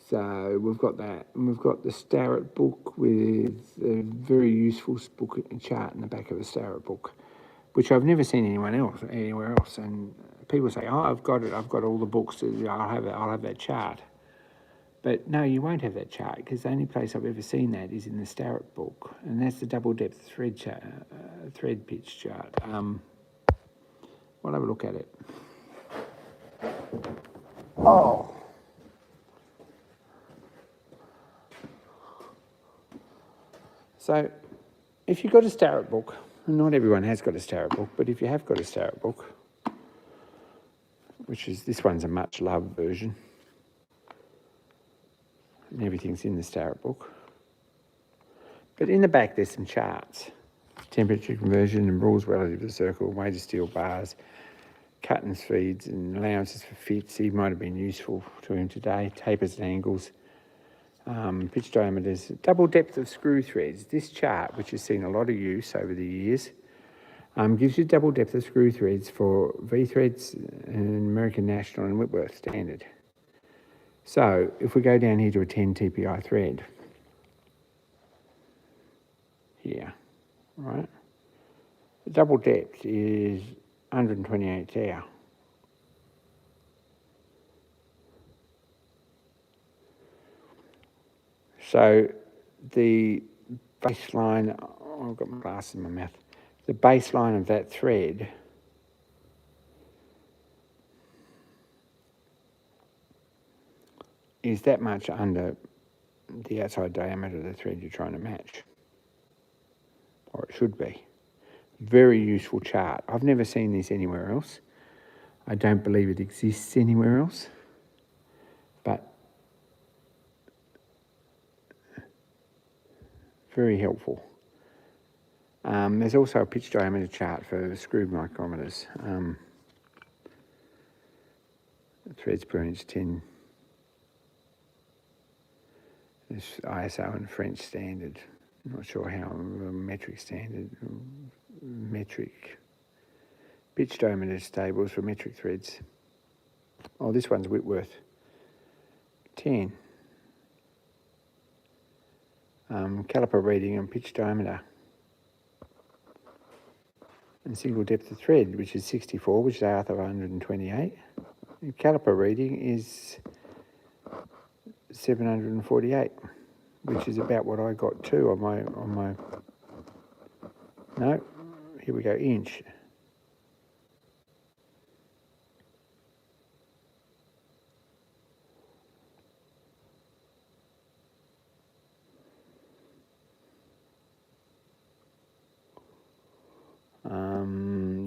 So we've got that. And we've got the Starrett book with a very useful book chart in the back of the Starrett book, which I've never seen anywhere else. And people say, oh, I've got it. I've got all the books. I'll have that chart. But no, you won't have that chart, because the only place I've ever seen that is in the Starrett book, and that's the double depth thread pitch chart. We'll have a look at it. Oh. So, if you've got a Starrett book, and not everyone has got a Starrett book, but if you have got a Starrett book, which is, this one's a much loved version, and everything's in the Starrett book. But in the back there's some charts. Temperature conversion and rules relative to the circle, weight of steel bars, cut and feeds and allowances for fits. He might have been useful to him today. Tapers and angles, pitch diameters, double depth of screw threads. This chart, which has seen a lot of use over the years, gives you double depth of screw threads for V-threads and American National and Whitworth standard. So if we go down here to a 10 TPI thread, here, right, the double depth is 128 thou. So the baseline, oh, I've got my glass in my mouth, the baseline of that thread is that much under the outside diameter of the thread you're trying to match, or it should be. Very useful chart. I've never seen this anywhere else. I don't believe it exists anywhere else, but very helpful. There's also a pitch diameter chart for screw micrometers. Threads per inch 10. There's ISO and French standard. I'm not sure how, metric standard, metric. Pitch diameter tables for metric threads. Oh, this one's Whitworth. 10. Caliper reading and pitch diameter. And single depth of thread, which is 64, which is Arthur 128. And caliper reading is 748, which is about what I got too on my. No, here we go, inch.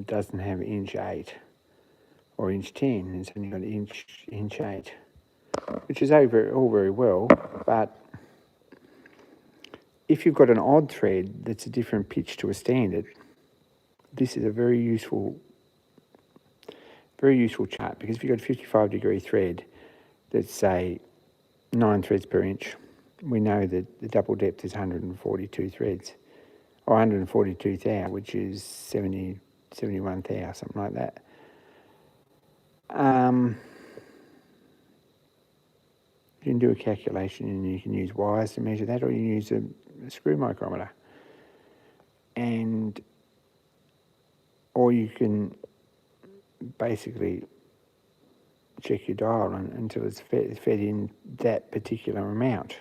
Doesn't have inch 8 or inch 10. It's only got inch 8, which is all very well, but if you've got an odd thread that's a different pitch to a standard, this is a very useful chart, because if you've got a 55-degree thread that's, say, 9 threads per inch, we know that the double depth is 142 threads, or 142 thou, which is 71 thou, something like that. You can do a calculation and you can use wires to measure that, or you can use a screw micrometer. Or you can basically check your dial until it's fed in that particular amount.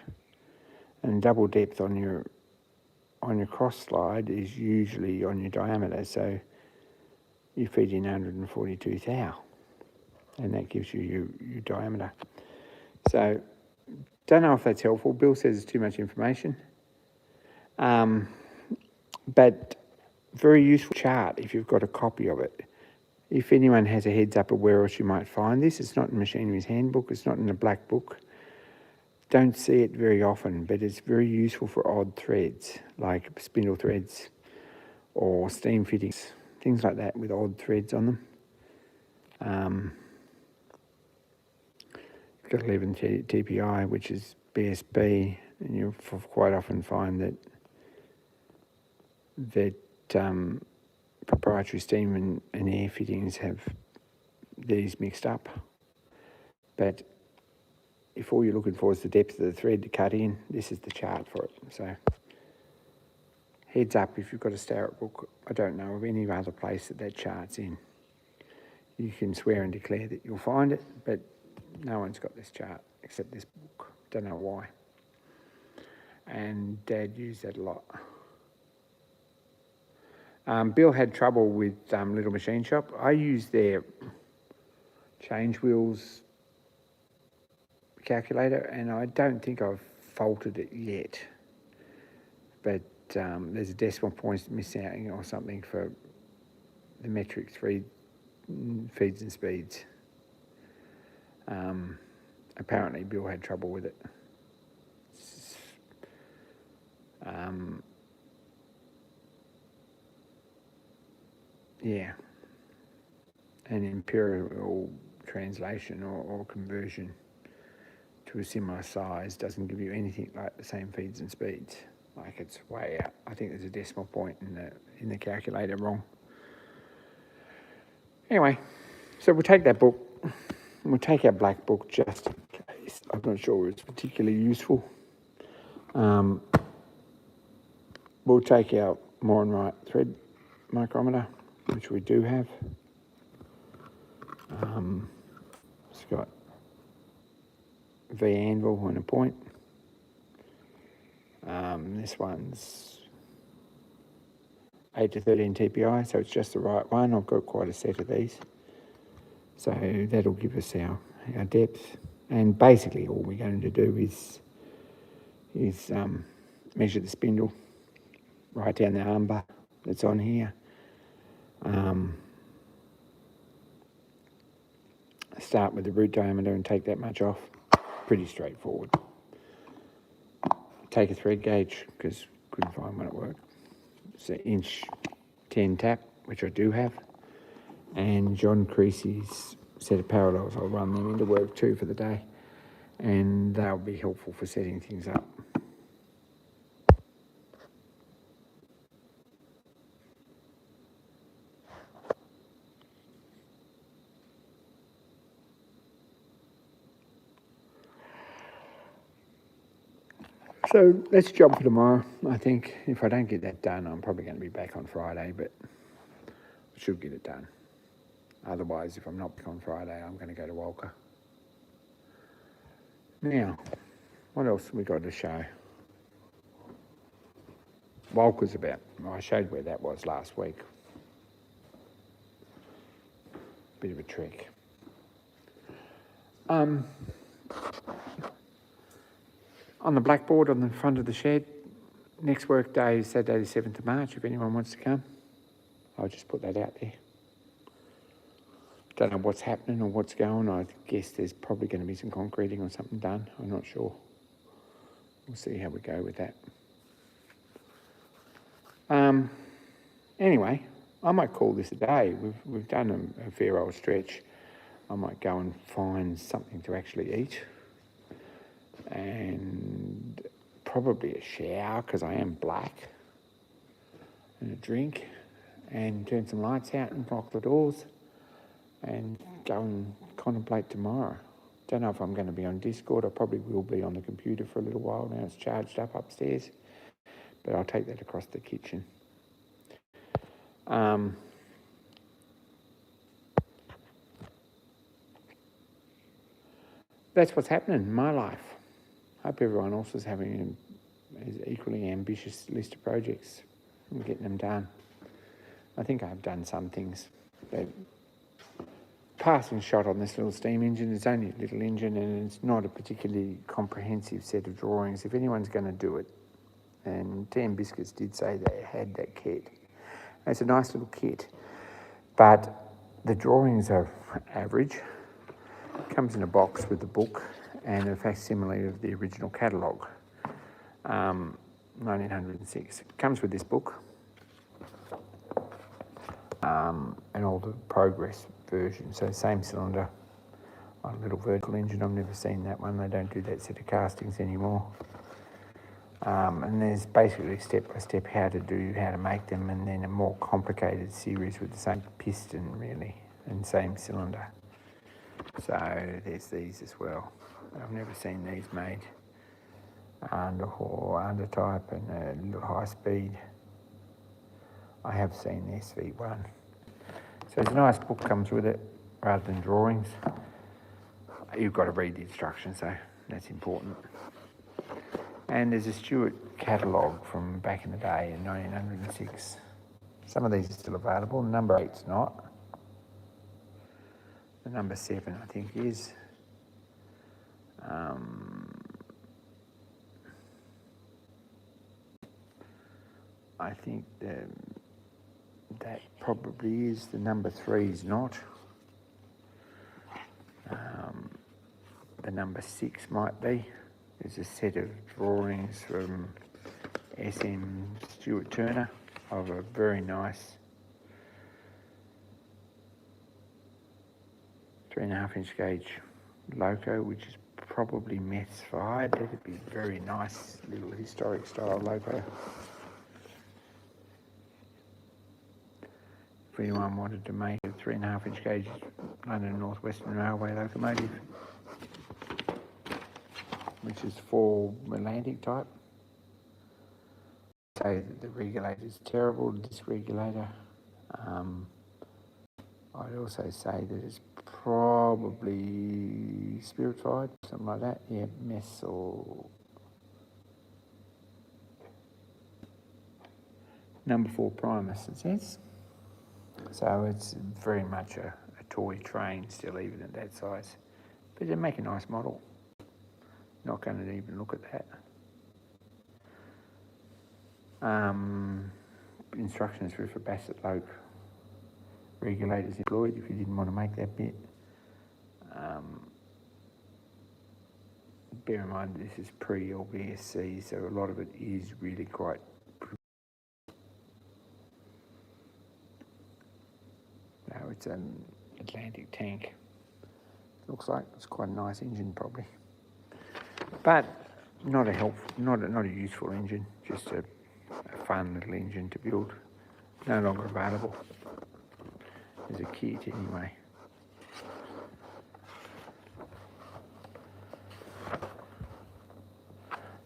And double depth on your on your cross slide is usually on your diameter, so you feed in 142 thou, and that gives you your diameter. So, don't know if that's helpful. Bill says it's too much information. But very useful chart if you've got a copy of it. If anyone has a heads up of where else you might find this, it's not in Machinery's Handbook, it's not in the Black Book. Don't see it very often, but it's very useful for odd threads, like spindle threads or steam fittings, things like that with odd threads on them. You've got 11 TPI, which is BSB, and you'll quite often find that proprietary steam and air fittings have these mixed up. But if all you're looking for is the depth of the thread to cut in, this is the chart for it. So heads up if you've got a Starrett book. I don't know of any other place that chart's in. You can swear and declare that you'll find it, but no one's got this chart except this book. Don't know why. And Dad used that a lot. Bill had trouble with Little Machine Shop. I used their change wheels calculator, and I don't think I've faulted it yet. But there's a decimal point missing or something for the metric 3 feeds and speeds. Apparently Bill had trouble with it. Yeah, an imperial translation or conversion to a similar size doesn't give you anything like the same feeds and speeds. Like, it's way out. I think there's a decimal point in the calculator wrong. Anyway, so we'll take that book. We'll take our black book just in case. I'm not sure it's particularly useful. We'll take our Moore and Wright thread micrometer, which we do have. It's got V anvil and a point. This one's 8 to 13 TPI, so it's just the right one. I've got quite a set of these. So that'll give us our depth. And basically all we're going to do is measure the spindle right down the armbar that's on here. Start with the root diameter and take that much off. Pretty straightforward. Take a thread gauge, because couldn't find one at work. It's an 1'10" tap, which I do have. And John Creasy's set of parallels, I'll run them into work too for the day. And they'll be helpful for setting things up. So let's jump for tomorrow. I think if I don't get that done, I'm probably going to be back on Friday, but I should get it done. Otherwise, if I'm not back on Friday, I'm going to go to Walker. Now, what else have we got to show? Walker's about, I showed where that was last week. Bit of a trick. On the blackboard on the front of the shed, next work day is Saturday the 7th of March, if anyone wants to come. I'll just put that out there. Don't know what's happening or what's going on. I guess there's probably going to be some concreting or something done. I'm not sure. We'll see how we go with that. Anyway, I might call this a day. We've done a fair old stretch. I might go and find something to actually eat. And probably a shower, because I am black, and a drink, and turn some lights out and lock the doors, and go and contemplate tomorrow. Don't know if I'm going to be on Discord. I probably will be on the computer for a little while now. It's charged up upstairs, but I'll take that across the kitchen. That's what's happening in my life. Hope everyone else is equally ambitious list of projects and getting them done. I think I've done some things. But passing shot on this little steam engine. It's only a little engine and it's not a particularly comprehensive set of drawings. If anyone's going to do it, and Tea and Biscuits did say they had that kit. It's a nice little kit, but the drawings are average. It comes in a box with the book and a facsimile of the original catalogue, 1906. It comes with this book and all the progress versions. So same cylinder on a little vertical engine. I've never seen that one. They don't do that set of castings anymore. And there's basically step-by-step how to make them, and then a more complicated series with the same piston really and same cylinder. So there's these as well. I've never seen these made under type and high speed. I have seen the SV1. So it's a nice book comes with it rather than drawings. You've got to read the instructions though, that's important. And there's a Stewart catalogue from back in the day in 1906. Some of these are still available. Number 8's not. The number 7, I think, is. I think that probably is. The number 3's not. The number 6 might be. There's a set of drawings from SM Stuart Turner of a very nice 3.5 inch gauge loco, which is probably meths fired. That'd be a very nice little historic style loco. If anyone wanted to make a 3.5 inch gauge London North Western Railway locomotive, which is 4 Atlantic type. Say that the regulator is terrible, the disc regulator. I'd also say that it's probably spirit fired, something like that. Yeah, mess or number 4 Primus, it says. So it's very much a toy train still, even at that size. But they make a nice model. Not going to even look at that. Instructions for Bassett Loke regulators employed if you didn't want to make that bit. Bear in mind this is pre-LBSC, so a lot of it is really quite. No, it's an Atlantic tank. Looks like it's quite a nice engine probably. But not a useful engine, just a fun little engine to build. No longer available as a kit anyway.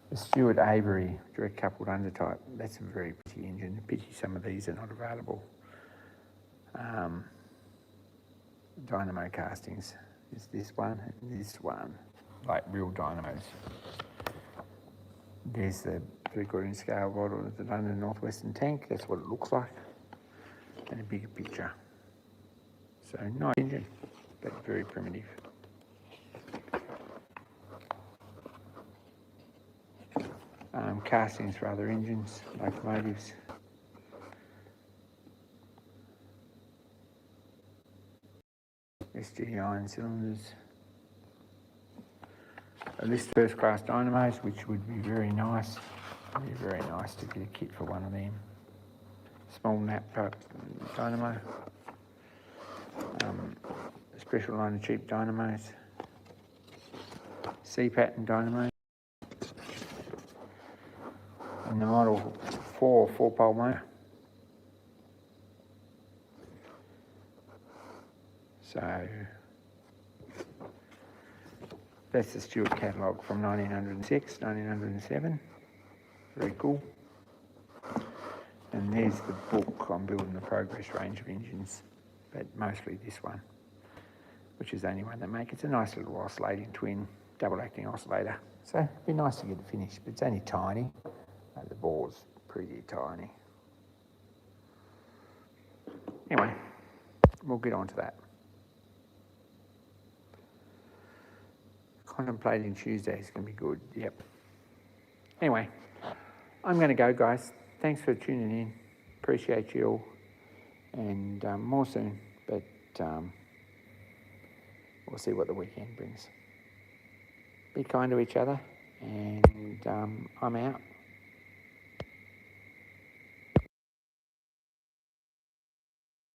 The Stewart Avery direct coupled undertype, that's a very pretty engine. Pity some of these are not available. Dynamo castings is this one and this one. Like real dynamos. There's the 3/4 inch scale model of the London North Western tank. That's what it looks like. And a bigger picture. So nice engine, but very primitive. Castings for other engines, locomotives. SG iron cylinders. A list of first class dynamos, which would be very nice. It'd be very nice to get a kit for one of them. Small nap type dynamo. A special line of cheap dynamos. C-pattern dynamo. And the model 4-pole motor. So that's the Stewart catalogue from 1906, 1907. Very cool. And there's the book on building the progress range of engines, but mostly this one, which is the only one they make. It's a nice little oscillating twin, double acting oscillator. So it'd be nice to get it finished, but it's only tiny. The bores pretty tiny. Anyway, we'll get on to that. Contemplating Tuesday is going to be good, yep. Anyway, I'm going to go, guys. Thanks for tuning in. Appreciate you all. And more soon, but we'll see what the weekend brings. Be kind to each other, and I'm out.